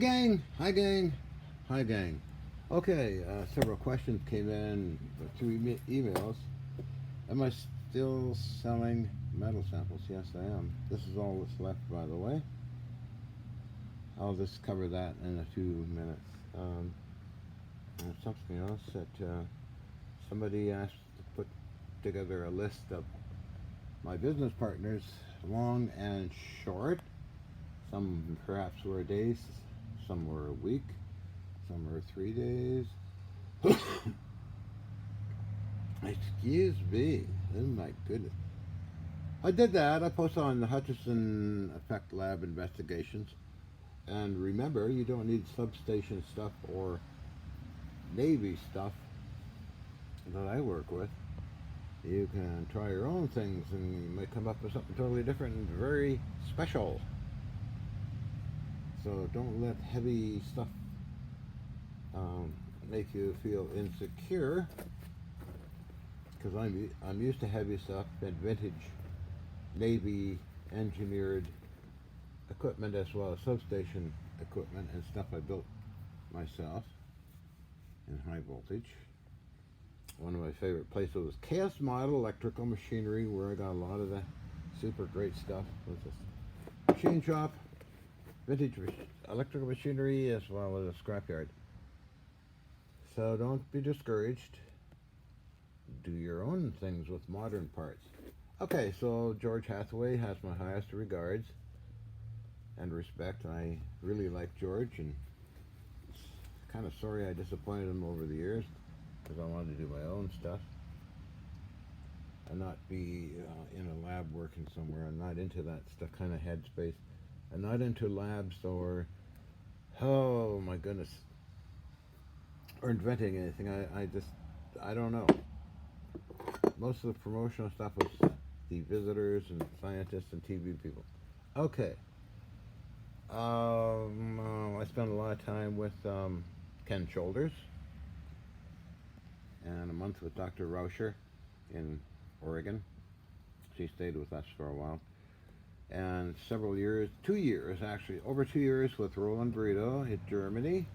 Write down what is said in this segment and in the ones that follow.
Gang, hi gang, hi gang. Okay, several questions came in through emails. Am I still selling metal samples? Yes, I am. This is all that's left, by the way. I'll just cover that in a few minutes. And something else that somebody asked to put together a list of my business partners, long and short. Some perhaps were days, some were a week, some were 3 days. Excuse me. Oh my goodness. I did that. I posted on the Hutchison Effect Lab investigations. And remember, you don't need substation stuff or Navy stuff that I work with. You can try your own things and you might come up with something totally different and very special. So don't let heavy stuff make you feel insecure, because I'm used to heavy stuff and vintage Navy engineered equipment as well as substation equipment and stuff I built myself in high voltage. One of my favorite places was Chaos Model Electrical Machinery, where I got a lot of the super great stuff with this machine shop, vintage electrical machinery, as well as a scrapyard. So don't be discouraged. Do your own things with modern parts. Okay, so George Hathaway has my highest regards and respect. I really like George, and kind of sorry I disappointed him over the years, because I wanted to do my own stuff and not be in a lab working somewhere. I'm not into that stuff kind of headspace. I'm not into labs or, oh my goodness, or inventing anything. I don't know. Most of the promotional stuff was the visitors and scientists and TV people. Okay. I spent a lot of time with Ken Shoulders and a month with Dr. Rauscher in Oregon. She stayed with us for a while. And several years, 2 years actually, over 2 years with Roland Brito in Germany.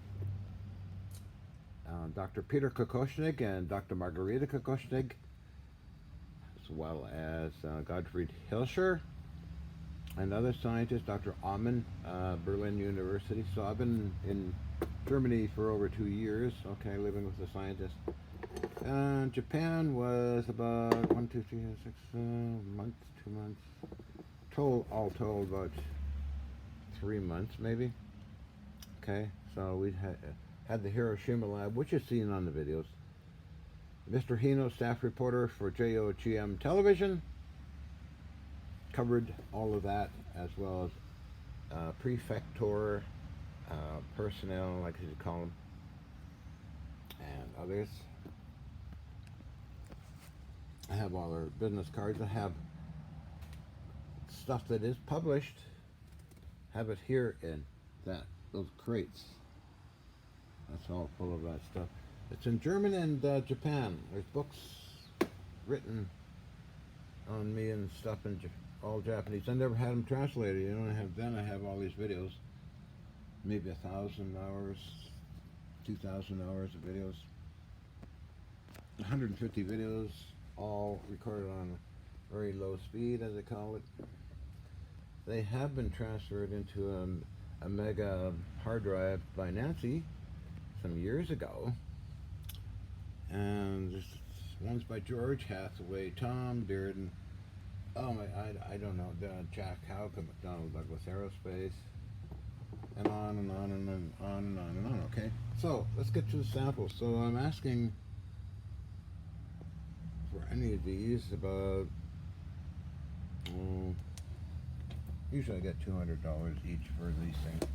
Dr. Peter Kokoschnig and Dr. Margarita Kokoschnig, as well as Gottfried Hilscher and other scientists, Dr. Amann, Berlin University. So I've been in Germany for over 2 years, okay, living with the scientists. Japan was about 1, 2, 3, 6 months, 2 months, all told about 3 months maybe. Okay, so we had the Hiroshima lab, which is seen on the videos. Mr. Hino, staff reporter for JOGM Television, covered all of that, as well as prefecture personnel, like you call them, and others. I have all their business cards. I have stuff that is published. Have it here in those crates. That's all full of that stuff. It's in German and Japan. There's books written on me and stuff in all Japanese. I never had them translated. You know, I have all these videos, maybe 1,000 hours, 2,000 hours of videos, 150 videos, all recorded on very low speed, as they call it. They have been transferred into a mega hard drive by Nancy some years ago, and this one's by George Hathaway, Tom Bearden, I don't know, Jack Houck at McDonnell Douglas Aerospace, and on and on and on and on and on. Okay, so let's get to the samples. So I'm asking for any of these about, usually I get $200 each for these things.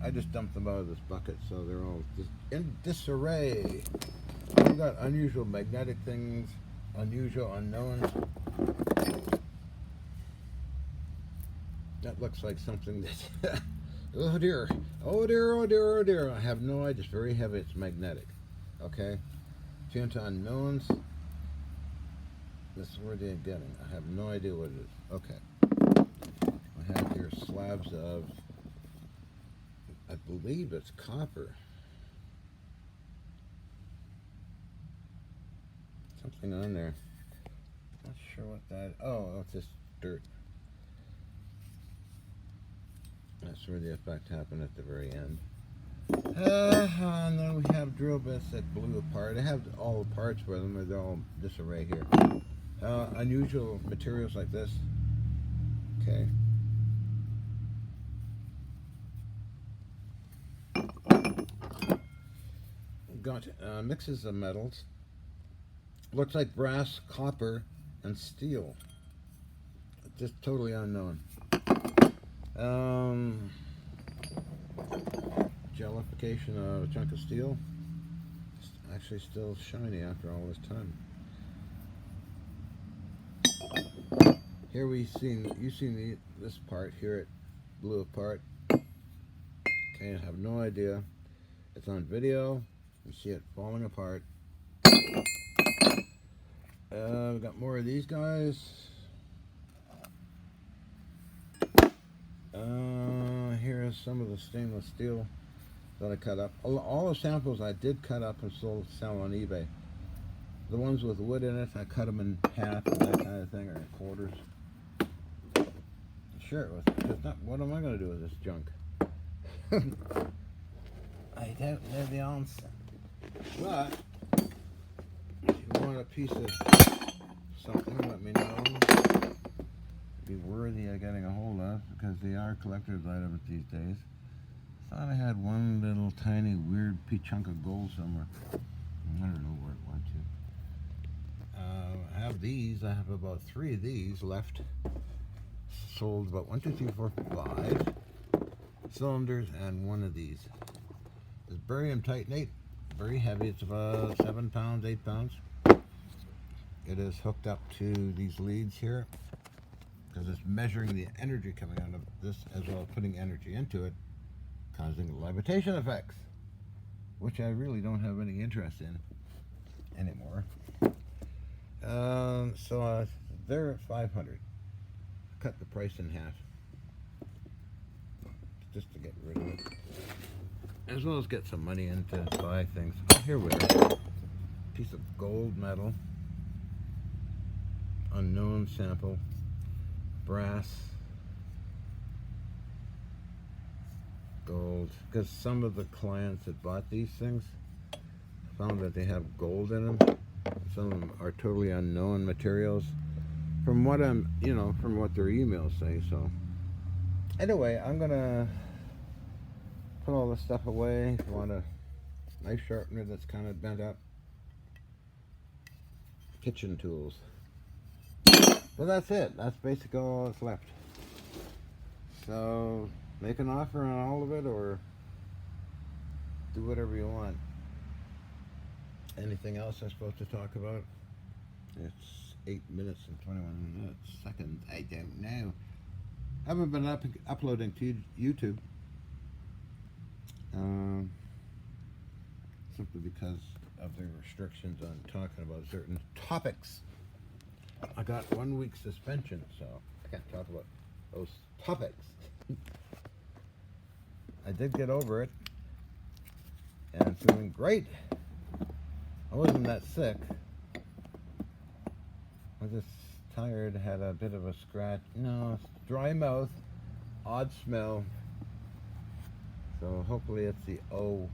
I just dumped them out of this bucket, so they're all just in disarray. We've got unusual magnetic things, unusual unknowns. That looks like something that, oh dear, oh dear, oh dear, oh dear. I have no idea. It's very heavy. It's magnetic. Okay? Into unknowns. This is where they're getting. I have no idea what it is. Okay. I have here slabs of I believe it's copper. Something on there. Not sure what that. Oh, it's just dirt. That's where the effect happened at the very end. And then we have drill bits that blew apart. I have all the parts for them. They're all disarray here. Unusual materials like this. Okay. Got mixes of metals. Looks like brass, copper, and steel. Just totally unknown. Jellification of a chunk of steel. It's actually still shiny after all this time. Here you've seen this part here. It blew apart. Okay, I have no idea. It's on video. You see it falling apart. We got more of these guys. Here's some of the stainless steel that I cut up. All the samples I did cut up and sell on eBay. The ones with wood in it, I cut them in half and that kind of thing, or in quarters. Sure, it was just not. What am I going to do with this junk? I don't know the answer. But if you want a piece of something, let me know. Be worthy of getting a hold of, because they are collector's items these days. Thought I had one little tiny weird chunk of gold somewhere. I don't know where it went to. I have these. I have about 3 of these left. Sold about 1, 2, 3, 4, 5 cylinders and 1 of these. It's barium titanate. Very heavy. It's about 7 pounds, 8 pounds. It is hooked up to these leads here, because it's measuring the energy coming out of this as well as putting energy into it, causing levitation effects, which I really don't have any interest in anymore. So they're at 500. Cut the price in half just to get rid of it, as well as get some money in to buy things. Oh, here we are. Piece of gold medal, unknown sample, brass, gold, because some of the clients that bought these things found that they have gold in them. Some of them are totally unknown materials from what from what their emails say. So anyway, I'm gonna put all this stuff away. If you want a knife sharpener that's kind of bent up, kitchen tools. Well, that's it. That's basically all that's left. So make an offer on all of it, or do whatever you want. Anything else I'm supposed to talk about? It's 8 minutes and 21 seconds. I don't know. I haven't been uploading to YouTube. Simply because of the restrictions on talking about certain topics. I got 1 week suspension, so I can't talk about those topics. I did get over it, and I'm feeling great. I wasn't that sick. I was just tired, had a bit of a scratch. No, dry mouth, odd smell. So hopefully it's the O10,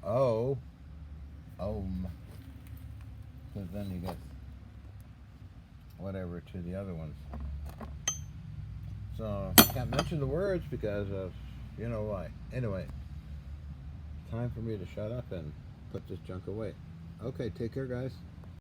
ohm. So then you get whatever to the other ones. So I can't mention the words because of you know why. Anyway, time for me to shut up and put this junk away. Okay, take care, guys.